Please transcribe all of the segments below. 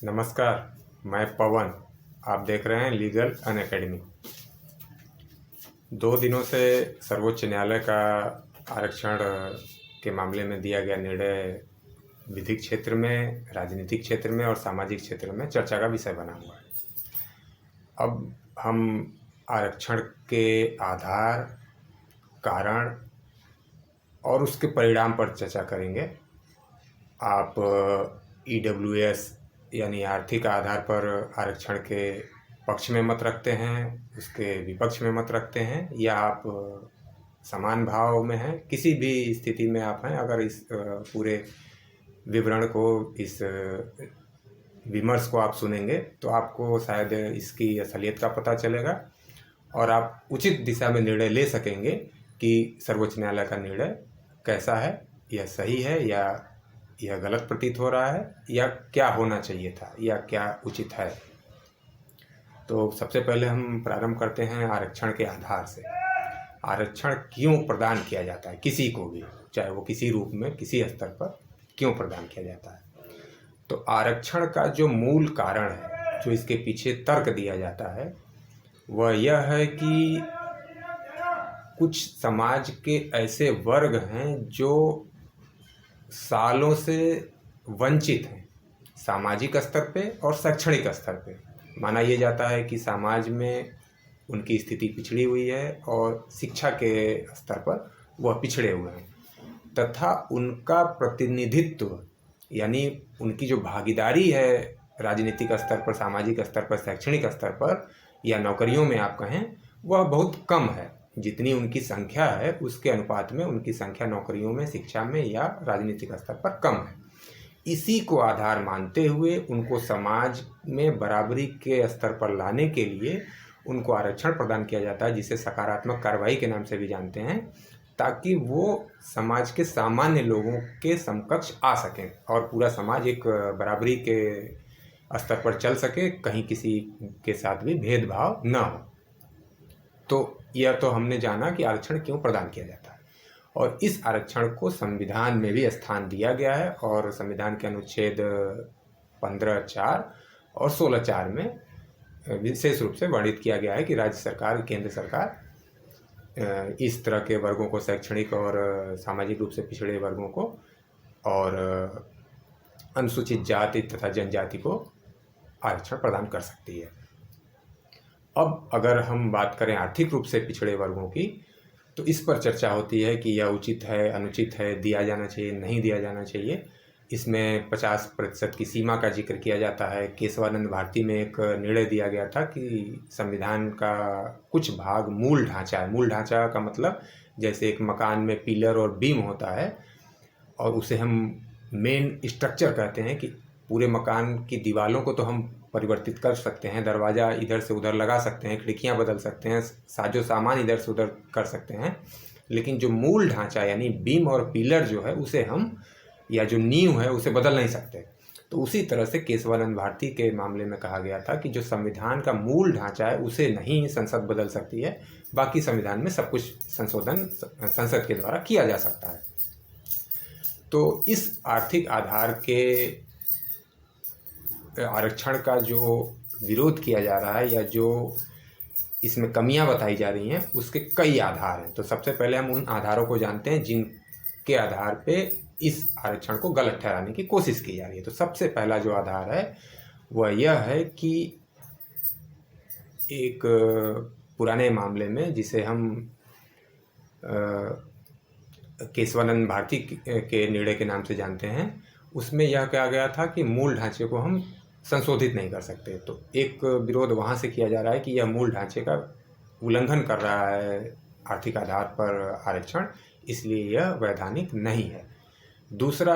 नमस्कार, मैं पवन। आप देख रहे हैं लीगल अनअकैडमी। 2 दिनों से सर्वोच्च न्यायालय का आरक्षण के मामले में दिया गया निर्णय विधिक क्षेत्र में, राजनीतिक क्षेत्र में और सामाजिक क्षेत्र में चर्चा का विषय बना हुआ है। अब हम आरक्षण के आधार, कारण और उसके परिणाम पर चर्चा करेंगे। आप EWS यानी आर्थिक आधार पर आरक्षण के पक्ष में मत रखते हैं, उसके विपक्ष में मत रखते हैं, या आप समान भाव में हैं, किसी भी स्थिति में आप हैं। अगर इस पूरे विवरण को, इस विमर्श को आप सुनेंगे तो आपको शायद इसकी असलियत का पता चलेगा और आप उचित दिशा में निर्णय ले सकेंगे कि सर्वोच्च न्यायालय का निर्णय कैसा है, यह सही है या यह गलत प्रतीत हो रहा है, या क्या होना चाहिए था, या क्या उचित है। तो सबसे पहले हम प्रारंभ करते हैं आरक्षण के आधार से। आरक्षण क्यों प्रदान किया जाता है किसी को भी, चाहे वो किसी रूप में, किसी स्तर पर क्यों प्रदान किया जाता है। तो आरक्षण का जो मूल कारण है, जो इसके पीछे तर्क दिया जाता है, वह यह है कि कुछ समाज के ऐसे वर्ग हैं जो सालों से वंचित हैं, सामाजिक स्तर पे और शैक्षणिक स्तर पे। माना यह जाता है कि समाज में उनकी स्थिति पिछड़ी हुई है और शिक्षा के स्तर पर वह पिछड़े हुए हैं, तथा उनका प्रतिनिधित्व यानी उनकी जो भागीदारी है राजनीतिक स्तर पर, सामाजिक स्तर पर, शैक्षणिक स्तर पर या नौकरियों में आप कहें, वह बहुत कम है। जितनी उनकी संख्या है उसके अनुपात में उनकी संख्या नौकरियों में, शिक्षा में या राजनीतिक स्तर पर कम है। इसी को आधार मानते हुए उनको समाज में बराबरी के स्तर पर लाने के लिए उनको आरक्षण प्रदान किया जाता है, जिसे सकारात्मक कार्रवाई के नाम से भी जानते हैं, ताकि वो समाज के सामान्य लोगों के समकक्ष आ सकें और पूरा समाज एक बराबरी के स्तर पर चल सके, कहीं किसी के साथ भी भेदभाव न हो। तो यह तो हमने जाना कि आरक्षण क्यों प्रदान किया जाता है, और इस आरक्षण को संविधान में भी स्थान दिया गया है और संविधान के अनुच्छेद 15(4) और 16(4) में विशेष रूप से वर्णित किया गया है कि राज्य सरकार, केंद्र सरकार इस तरह के वर्गों को, शैक्षणिक और सामाजिक रूप से पिछड़े वर्गों को और अनुसूचित जाति तथा जनजाति को आरक्षण प्रदान कर सकती है। अब अगर हम बात करें आर्थिक रूप से पिछड़े वर्गों की, तो इस पर चर्चा होती है कि यह उचित है, अनुचित है, दिया जाना चाहिए, नहीं दिया जाना चाहिए। इसमें 50% की सीमा का जिक्र किया जाता है। केशवानंद भारती में एक निर्णय दिया गया था कि संविधान का कुछ भाग मूल ढांचा है। मूल ढांचा का मतलब जैसे एक मकान में पिलर और बीम होता है और उसे हम मेन स्ट्रक्चर कहते हैं, कि पूरे मकान की दीवारों को तो हम परिवर्तित कर सकते हैं, दरवाज़ा इधर से उधर लगा सकते हैं, खिड़कियां बदल सकते हैं, साजो सामान इधर से उधर कर सकते हैं, लेकिन जो मूल ढांचा यानी बीम और पिलर जो है उसे हम, या जो नींव है, उसे बदल नहीं सकते। तो उसी तरह से केशवानंद भारती के मामले में कहा गया था कि जो संविधान का मूल ढांचा है उसे नहीं संसद बदल सकती है, बाकी संविधान में सब कुछ संशोधन संसद के द्वारा किया जा सकता है। तो इस आर्थिक आधार के आरक्षण का जो विरोध किया जा रहा है, या जो इसमें कमियां बताई जा रही हैं, उसके कई आधार हैं। तो सबसे पहले हम उन आधारों को जानते हैं जिनके आधार पे इस आरक्षण को गलत ठहराने की कोशिश की जा रही है। तो सबसे पहला जो आधार है वह यह है कि एक पुराने मामले में, जिसे हम केशवानंद भारती के निर्णय के नाम से जानते हैं, उसमें यह कहा गया था कि मूल ढांचे को हम संशोधित नहीं कर सकते। तो एक विरोध वहाँ से किया जा रहा है कि यह मूल ढांचे का उल्लंघन कर रहा है आर्थिक आधार पर आरक्षण, इसलिए यह वैधानिक नहीं है। दूसरा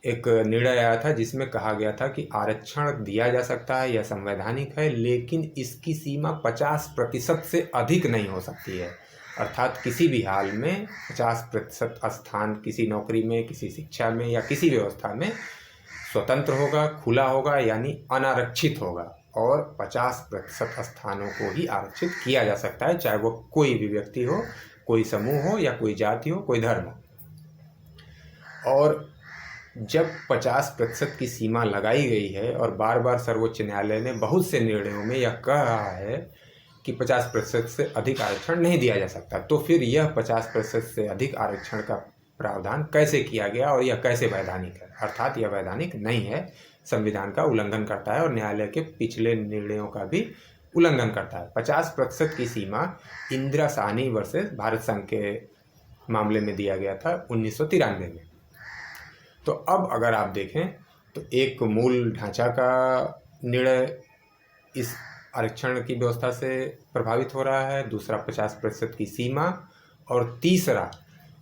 एक निर्णय आया था जिसमें कहा गया था कि आरक्षण दिया जा सकता है, यह संवैधानिक है, लेकिन इसकी सीमा 50% से अधिक नहीं हो सकती है। अर्थात किसी भी हाल में 50% स्थान किसी नौकरी में, किसी शिक्षा में या किसी व्यवस्था में स्वतंत्र होगा, खुला होगा, यानी अनारक्षित होगा, और 50% स्थानों को ही आरक्षित किया जा सकता है, चाहे वो कोई भी व्यक्ति हो, कोई समूह हो, या कोई जाति हो, कोई धर्म हो। और जब 50% की सीमा लगाई गई है और बार बार सर्वोच्च न्यायालय ने बहुत से निर्णयों में यह कह रहा है कि 50% से अधिक आरक्षण नहीं दिया जा सकता, तो फिर यह 50% से अधिक आरक्षण का प्रावधान कैसे किया गया और यह कैसे वैधानिक है? अर्थात यह वैधानिक नहीं है, संविधान का उल्लंघन करता है और न्यायालय के पिछले निर्णयों का भी उल्लंघन करता है। 50% की सीमा इंदिरा साहनी वर्सेस भारत संघ के मामले में दिया गया था 1993 में। तो अब अगर आप देखें तो एक मूल ढांचा का निर्णय इस आरक्षण की व्यवस्था से प्रभावित हो रहा है, दूसरा 50% की सीमा, और तीसरा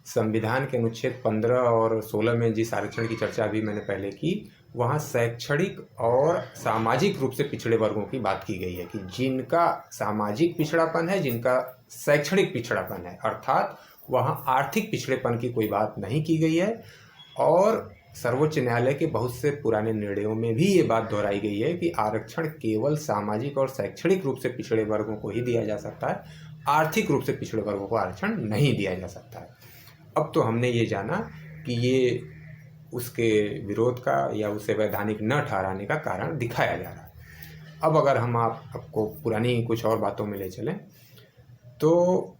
संविधान के अनुच्छेद 15 और 16 में जिस आरक्षण की चर्चा अभी मैंने पहले की, वहाँ शैक्षणिक और सामाजिक रूप से पिछड़े वर्गों की बात की गई है कि जिनका सामाजिक पिछड़ापन है, जिनका शैक्षणिक पिछड़ापन है, अर्थात वहाँ आर्थिक पिछड़ेपन की कोई बात नहीं की गई है। और सर्वोच्च न्यायालय के बहुत से पुराने निर्णयों में भी ये बात दोहराई गई है कि आरक्षण केवल सामाजिक और शैक्षणिक रूप से पिछड़े वर्गों को ही दिया जा सकता है, आर्थिक रूप से पिछड़े वर्गों को आरक्षण नहीं दिया जा सकता है। अब तो हमने ये जाना कि ये उसके विरोध का या उसे वैधानिक न ठहराने का कारण दिखाया जा रहा है। अब अगर हम आपको पुरानी कुछ और बातों में ले चलें, तो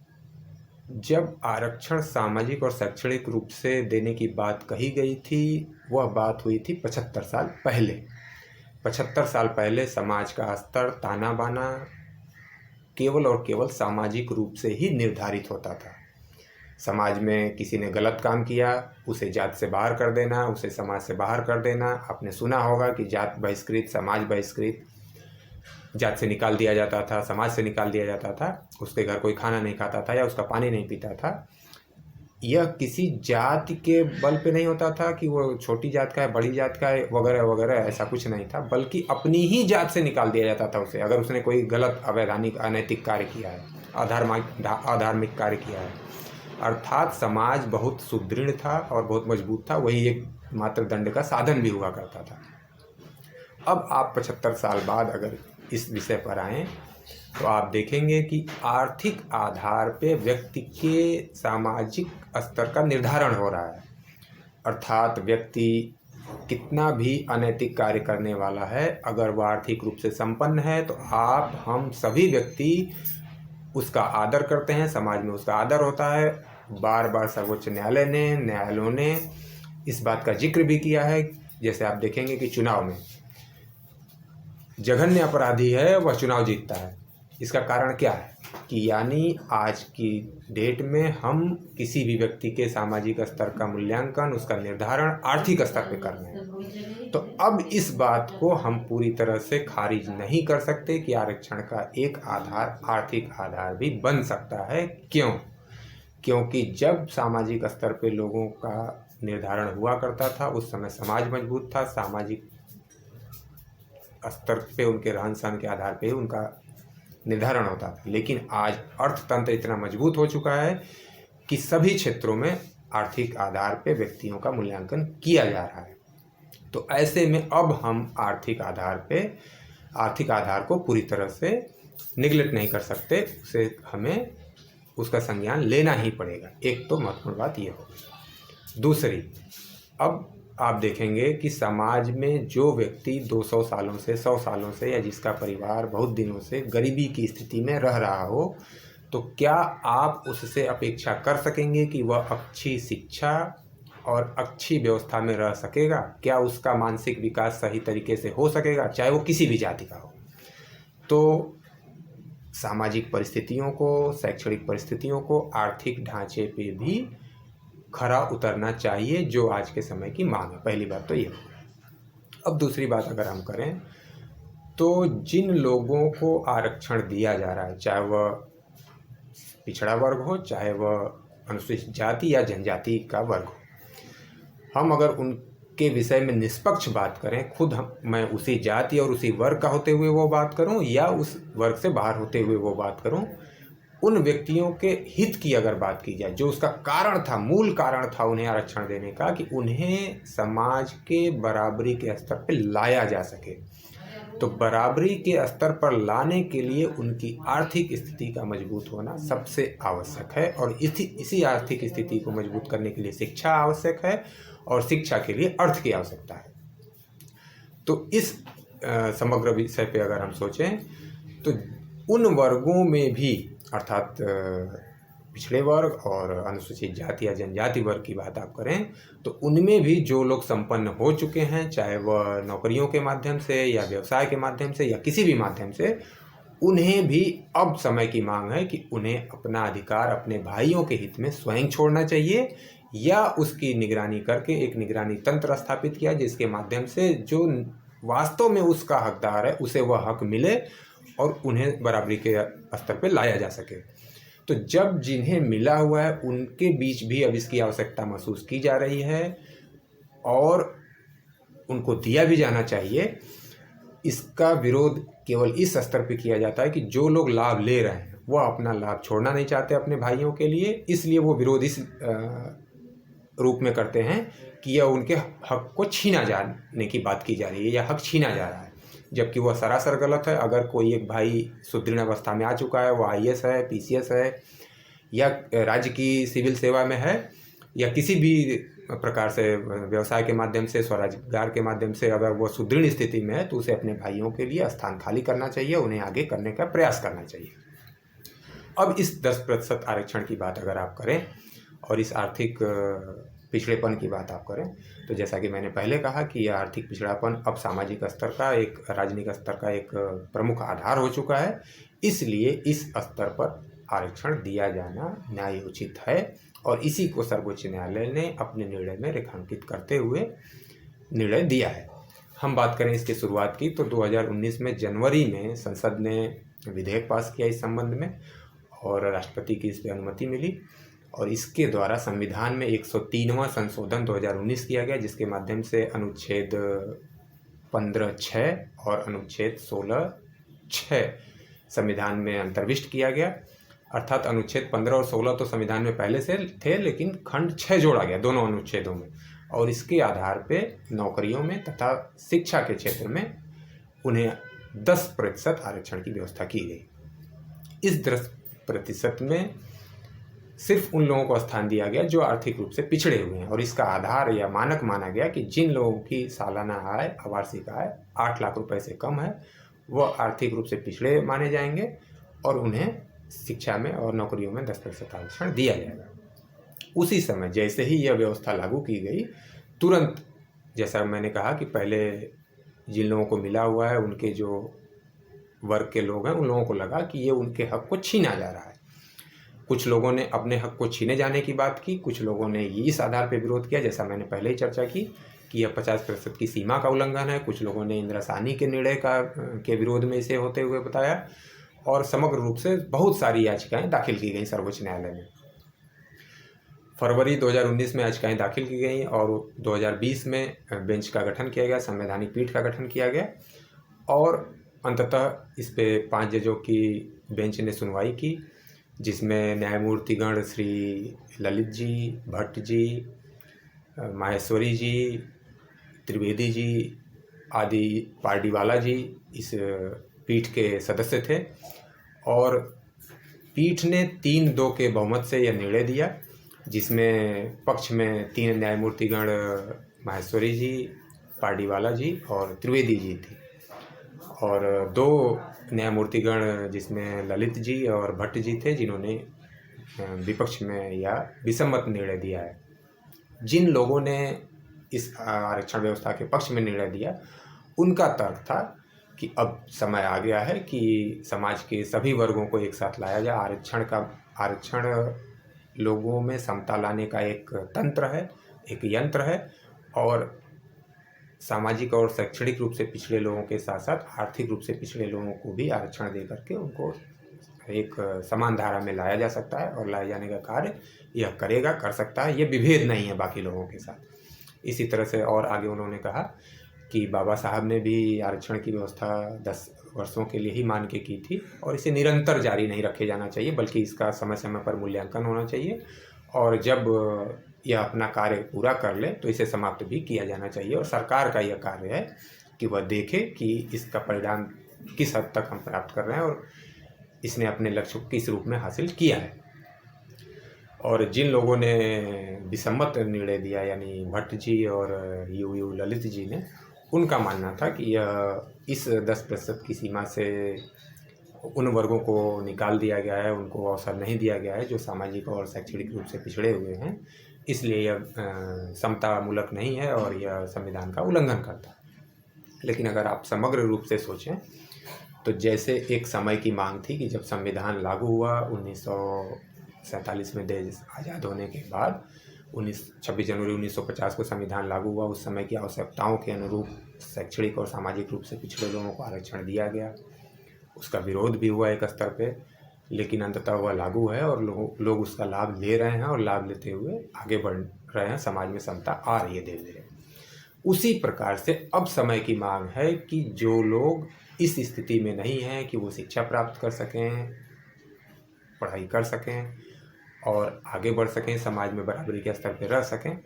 जब आरक्षण सामाजिक और शैक्षणिक रूप से देने की बात कही गई थी, वह बात हुई थी 75 साल पहले। 75 साल पहले समाज का स्तर, ताना बाना केवल और केवल सामाजिक रूप से ही निर्धारित होता था। समाज में किसी ने गलत काम किया, उसे जात से बाहर कर देना, उसे समाज से बाहर कर देना। आपने सुना होगा कि जात बहिष्कृत, समाज बहिष्कृत, जात से निकाल दिया जाता था, समाज से निकाल दिया जाता था, उसके घर कोई खाना नहीं खाता था या उसका पानी नहीं पीता था। यह किसी जाति के बल पे नहीं होता था कि वो छोटी जात का है, बड़ी जात का है, वगैरह वगैरह, ऐसा कुछ नहीं था, बल्कि अपनी ही जात से निकाल दिया जाता था उसे, अगर उसने कोई गलत, अवैधानिक, अनैतिक कार्य किया है, अधार्मिक कार्य किया है। अर्थात समाज बहुत सुदृढ़ था और बहुत मजबूत था, वही एक मात्र दंड का साधन भी हुआ करता था। अब आप 75 साल बाद अगर इस विषय पर आएँ तो आप देखेंगे कि आर्थिक आधार पे व्यक्ति के सामाजिक स्तर का निर्धारण हो रहा है। अर्थात व्यक्ति कितना भी अनैतिक कार्य करने वाला है, अगर वह आर्थिक रूप से संपन्न है तो आप, हम सभी व्यक्ति उसका आदर करते हैं, समाज में उसका आदर होता है। बार बार सर्वोच्च न्यायालयों ने इस बात का जिक्र भी किया है। जैसे आप देखेंगे कि चुनाव में जघन्य अपराधी है वह चुनाव जीतता है। इसका कारण क्या है कि यानी आज की डेट में हम किसी भी व्यक्ति के सामाजिक स्तर का मूल्यांकन, उसका निर्धारण आर्थिक स्तर पे कर रहे हैं। तो अब इस बात को हम पूरी तरह से खारिज नहीं कर सकते कि आरक्षण का एक आधार आर्थिक आधार भी बन सकता है। क्यों? क्योंकि जब सामाजिक स्तर पे लोगों का निर्धारण हुआ करता था, उस समय समाज मजबूत था, सामाजिक स्तर पे उनके रहन सहन के आधार पे उनका निर्धारण होता था। लेकिन आज अर्थतंत्र इतना मजबूत हो चुका है कि सभी क्षेत्रों में आर्थिक आधार पे व्यक्तियों का मूल्यांकन किया जा रहा है। तो ऐसे में अब हम आर्थिक आधार को पूरी तरह से निगलेक्ट नहीं कर सकते, उसे हमें उसका संज्ञान लेना ही पड़ेगा। एक तो महत्वपूर्ण बात ये होगी। दूसरी, अब आप देखेंगे कि समाज में जो व्यक्ति 200 सालों से, 100 सालों से, या जिसका परिवार बहुत दिनों से गरीबी की स्थिति में रह रहा हो, तो क्या आप उससे अपेक्षा कर सकेंगे कि वह अच्छी शिक्षा और अच्छी व्यवस्था में रह सकेगा? क्या उसका मानसिक विकास सही तरीके से हो सकेगा, चाहे वो किसी भी जाति का हो? तो सामाजिक परिस्थितियों को, शैक्षणिक परिस्थितियों को, आर्थिक ढांचे पे भी खरा उतरना चाहिए, जो आज के समय की मांग है। पहली बात तो ये। अब दूसरी बात अगर हम करें तो जिन लोगों को आरक्षण दिया जा रहा है, चाहे वह पिछड़ा वर्ग हो, चाहे वह अनुसूचित जाति या जनजाति का वर्ग हो, हम अगर उनके विषय में निष्पक्ष बात करें, मैं उसी जाति और उसी वर्ग का होते हुए वो बात करूं या उस वर्ग से बाहर होते हुए वो बात करूं, उन व्यक्तियों के हित की अगर बात की जाए, जो उसका कारण था, मूल कारण था उन्हें आरक्षण देने का, कि उन्हें समाज के बराबरी के स्तर पर लाया जा सके, तो बराबरी के स्तर पर लाने के लिए उनकी आर्थिक स्थिति का मजबूत होना सबसे आवश्यक है। और इसी आर्थिक स्थिति को मजबूत करने के लिए शिक्षा आवश्यक है, और शिक्षा के लिए अर्थ की आवश्यकता है। तो इस समग्र विषय पे अगर हम सोचें तो उन वर्गों में भी अर्थात पिछड़े वर्ग और अनुसूचित जाति या जनजाति वर्ग की बात आप करें तो उनमें भी जो लोग संपन्न हो चुके हैं, चाहे वह नौकरियों के माध्यम से या व्यवसाय के माध्यम से या किसी भी माध्यम से, उन्हें भी अब समय की मांग है कि उन्हें अपना अधिकार अपने भाइयों के हित में स्वयं छोड़ना चाहिए या उसकी निगरानी करके एक निगरानी तंत्र स्थापित किया जिसके माध्यम से जो वास्तव में उसका हकदार है उसे वह हक मिले और उन्हें बराबरी के स्तर पर लाया जा सके। तो जब जिन्हें मिला हुआ है उनके बीच भी अब इसकी आवश्यकता महसूस की जा रही है और उनको दिया भी जाना चाहिए। इसका विरोध केवल इस स्तर पे किया जाता है कि जो लोग लाभ ले रहे हैं वह अपना लाभ छोड़ना नहीं चाहते अपने भाइयों के लिए, इसलिए वो विरोध इस रूप में करते हैं कि यह उनके हक को छीना जाने की बात की जा रही है या हक छीना जा रहा है, जबकि वह सरासर गलत है। अगर कोई एक भाई सुदृढ़ अवस्था में आ चुका है, वह IAS है, PCS है या राज्य की सिविल सेवा में है या किसी भी प्रकार से व्यवसाय के माध्यम से, स्वरोजगार के माध्यम से अगर वो सुदृढ़ स्थिति में है तो उसे अपने भाइयों के लिए स्थान खाली करना चाहिए, उन्हें आगे करने का प्रयास करना चाहिए। अब इस 10% आरक्षण की बात अगर आप करें और इस आर्थिक पिछड़ेपन की बात आप करें तो जैसा कि मैंने पहले कहा कि यह आर्थिक पिछड़ापन अब सामाजिक स्तर का, एक राजनीतिक स्तर का एक प्रमुख आधार हो चुका है, इसलिए इस स्तर पर आरक्षण दिया जाना न्यायोचित है और इसी को सर्वोच्च न्यायालय ने अपने निर्णय में रेखांकित करते हुए निर्णय दिया है। हम बात करें इसकी शुरुआत की तो 2019 में जनवरी में संसद ने विधेयक पास किया इस संबंध में और राष्ट्रपति की इस पर अनुमति मिली और इसके द्वारा संविधान में 103वां संशोधन 2019 किया गया, जिसके माध्यम से अनुच्छेद 15(6) और अनुच्छेद 16(6) संविधान में अंतर्विष्ट किया गया। अर्थात अनुच्छेद 15 और 16 तो संविधान में पहले से थे, लेकिन खंड 6 जोड़ा गया दोनों अनुच्छेदों में और इसके आधार पे नौकरियों में तथा शिक्षा के क्षेत्र में उन्हें 10% आरक्षण की व्यवस्था की गई। इस 10% में सिर्फ उन लोगों को स्थान दिया गया जो आर्थिक रूप से पिछड़े हुए हैं और इसका आधार या मानक माना गया कि जिन लोगों की सालाना आय, वार्षिक आय 8 लाख रुपए से कम है वह आर्थिक रूप से पिछड़े माने जाएंगे और उन्हें शिक्षा में और नौकरियों में 10% आरक्षण दिया जाएगा। उसी समय जैसे ही यह व्यवस्था लागू की गई, तुरंत जैसा मैंने कहा कि पहले जिन लोगों को मिला हुआ है उनके जो वर्ग के लोग हैं उन लोगों को लगा कि ये उनके हक को छीना जा रहा है। कुछ लोगों ने अपने हक को छीने जाने की बात की, कुछ लोगों ने इस आधार पर विरोध किया जैसा मैंने पहले ही चर्चा की कि यह 50% की सीमा का उल्लंघन है। कुछ लोगों ने इंदिरा साहनी के निर्णय के विरोध में इसे होते हुए बताया और समग्र रूप से बहुत सारी याचिकाएं दाखिल की गई सर्वोच्च न्यायालय में। फरवरी 2019 में याचिकाएं दाखिल की गई और 2020 में बेंच का गठन किया गया, संवैधानिक पीठ का गठन किया गया और अंततः इस पे 5 जजों की बेंच ने सुनवाई की, जिसमें न्यायमूर्तिगण श्री ललित जी, भट्ट जी, माहेश्वरी जी, त्रिवेदी जी आदि, पारडीवाला जी इस पीठ के सदस्य थे और पीठ ने 3-2 के बहुमत से यह निर्णय दिया, जिसमें पक्ष में 3 न्यायमूर्तिगण माहेश्वरी जी, पारडीवाला जी और त्रिवेदी जी थे और 2 न्यायमूर्तिगण जिसमें ललित जी और भट्ट जी थे जिन्होंने विपक्ष में या विसम्मत निर्णय दिया है। जिन लोगों ने इस आरक्षण व्यवस्था के पक्ष में निर्णय दिया उनका तर्क था कि अब समय आ गया है कि समाज के सभी वर्गों को एक साथ लाया जाए। आरक्षण लोगों में समता लाने का एक तंत्र है, एक यंत्र है और सामाजिक और शैक्षणिक रूप से पिछड़े लोगों के साथ साथ आर्थिक रूप से पिछड़े लोगों को भी आरक्षण दे करके उनको एक समान धारा में लाया जा सकता है और लाए जाने का कार्य यह करेगा, कर सकता है। ये विभेद नहीं है बाकी लोगों के साथ। इसी तरह से और आगे उन्होंने कहा कि बाबा साहब ने भी आरक्षण की व्यवस्था 10 वर्षों के लिए ही मान के की थी और इसे निरंतर जारी नहीं रखे जाना चाहिए, बल्कि इसका समय समय पर मूल्यांकन होना चाहिए और जब यह अपना कार्य पूरा कर ले तो इसे समाप्त भी किया जाना चाहिए और सरकार का यह कार्य है कि वह देखे कि इसका परिणाम किस हद तक हम प्राप्त कर रहे हैं और इसने अपने लक्ष्य को किस रूप में हासिल किया है। और जिन लोगों ने विसम्मत निर्णय दिया, यानी भट्ट जी और यू ललित जी ने, उनका मानना था कि यह इस 10% की सीमा से उन वर्गों को निकाल दिया गया है, उनको अवसर नहीं दिया गया है जो सामाजिक और शैक्षणिक रूप से पिछड़े हुए हैं, इसलिए यह समतामूलक नहीं है और यह संविधान का उल्लंघन करता है। लेकिन अगर आप समग्र रूप से सोचें तो जैसे एक समय की मांग थी कि जब संविधान लागू हुआ 1947 में देश आज़ाद होने के बाद, 26 जनवरी 1950 को संविधान लागू हुआ, उस समय की आवश्यकताओं के अनुरूप शैक्षणिक और सामाजिक रूप से पिछड़े लोगों को आरक्षण दिया गया। उसका विरोध भी हुआ एक स्तर पे, लेकिन अंततः वह लागू है और लोग उसका लाभ ले रहे हैं और लाभ लेते हुए आगे बढ़ रहे हैं। समाज में समता आ रही है धीरे धीरे। उसी प्रकार से अब समय की मांग है कि जो लोग इस स्थिति में नहीं हैं कि वो शिक्षा प्राप्त कर सकें, पढ़ाई कर सकें और आगे बढ़ सकें, समाज में बराबरी के स्तर पर रह सकें,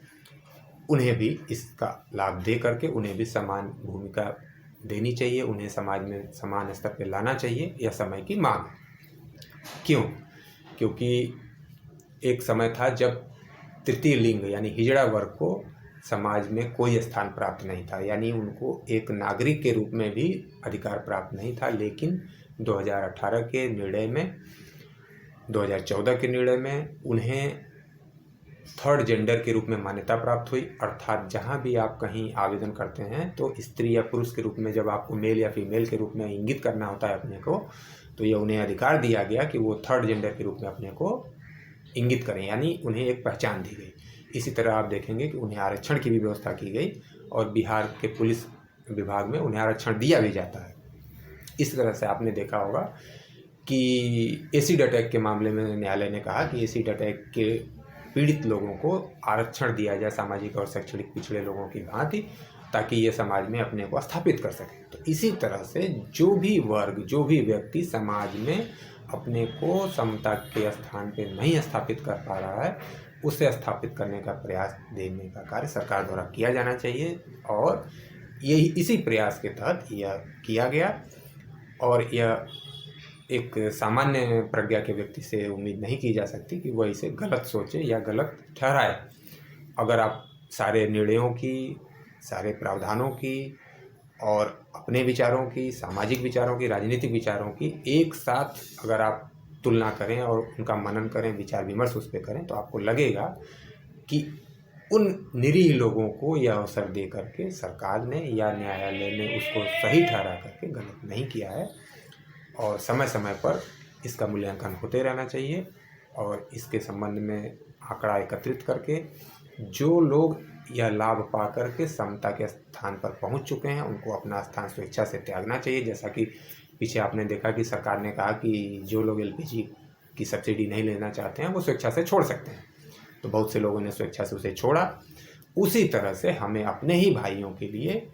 उन्हें भी इसका लाभ दे करके उन्हें भी समान भूमिका देनी चाहिए, उन्हें समाज में समान स्तर पर लाना चाहिए। यह समय की मांग है। क्यों? क्योंकि एक समय था जब तृतीय लिंग यानी हिजड़ा वर्ग को समाज में कोई स्थान प्राप्त नहीं था, यानी उनको एक नागरिक के रूप में भी अधिकार प्राप्त नहीं था। लेकिन 2018 के निर्णय में, 2014 के निर्णय में उन्हें थर्ड जेंडर के रूप में मान्यता प्राप्त हुई। अर्थात जहाँ भी आप कहीं आवेदन करते हैं तो स्त्री या पुरुष के रूप में जब आपको मेल या फीमेल के रूप में इंगित करना होता है अपने को, तो यह उन्हें अधिकार दिया गया कि वो थर्ड जेंडर के रूप में अपने को इंगित करें, यानी उन्हें एक पहचान दी गई। इसी तरह आप देखेंगे कि उन्हें आरक्षण की भी व्यवस्था की गई और बिहार के पुलिस विभाग में उन्हें आरक्षण दिया भी जाता है। इस तरह से आपने देखा होगा कि एसिड अटैक के मामले में न्यायालय ने कहा कि एसिड अटैक के पीड़ित लोगों को आरक्षण दिया जाए सामाजिक और शैक्षणिक पिछड़े लोगों की भांति, ताकि ये समाज में अपने को स्थापित कर सकें। तो इसी तरह से जो भी वर्ग, जो भी व्यक्ति समाज में अपने को समता के स्थान पे नहीं स्थापित कर पा रहा है, उसे स्थापित करने का प्रयास देने का कार्य सरकार द्वारा किया जाना चाहिए। और यही इसी प्रयास के तहत यह किया गया। और यह एक सामान्य प्रज्ञा के व्यक्ति से उम्मीद नहीं की जा सकती कि वह इसे गलत सोचे या गलत ठहराए। अगर आप सारे निर्णयों की, सारे प्रावधानों की और अपने विचारों की, सामाजिक विचारों की, राजनीतिक विचारों की एक साथ अगर आप तुलना करें और उनका मनन करें, विचार विमर्श उस पर करें, तो आपको लगेगा कि उन निरीह लोगों को यह अवसर दे करके सरकार ने या न्यायालय ने उसको सही ठहरा करके गलत नहीं किया है। और समय समय पर इसका मूल्यांकन होते रहना चाहिए और इसके संबंध में आंकड़ा एकत्रित करके जो लोग यह लाभ पा करके समता के स्थान पर पहुंच चुके हैं, उनको अपना स्थान स्वेच्छा से त्यागना चाहिए। जैसा कि पीछे आपने देखा कि सरकार ने कहा कि जो लोग एलपीजी की सब्सिडी नहीं लेना चाहते हैं वो स्वेच्छा से छोड़ सकते हैं, तो बहुत से लोगों ने स्वेच्छा से उसे छोड़ा। उसी तरह से हमें अपने ही भाइयों के लिए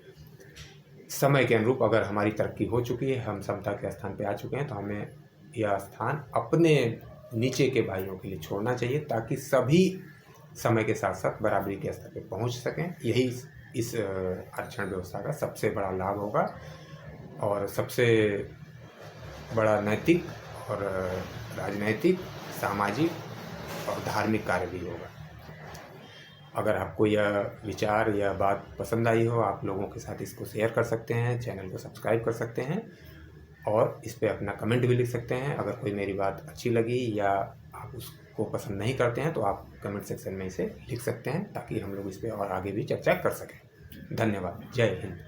समय के अनुरूप, अगर हमारी तरक्की हो चुकी है, हम समता के स्थान पे आ चुके हैं, तो हमें यह स्थान अपने नीचे के भाइयों के लिए छोड़ना चाहिए, ताकि सभी समय के साथ साथ बराबरी के स्तर पे पहुंच सकें। यही इस आरक्षण व्यवस्था का सबसे बड़ा लाभ होगा और सबसे बड़ा नैतिक और राजनैतिक, सामाजिक और धार्मिक कार्य भी होगा। अगर आपको यह विचार, यह बात पसंद आई हो, आप लोगों के साथ इसको शेयर कर सकते हैं, चैनल को सब्सक्राइब कर सकते हैं और इस पे अपना कमेंट भी लिख सकते हैं। अगर कोई मेरी बात अच्छी लगी या आप उसको पसंद नहीं करते हैं तो आप कमेंट सेक्शन में इसे लिख सकते हैं, ताकि हम लोग इस पे और आगे भी चर्चा कर सकें। धन्यवाद। जय हिंद।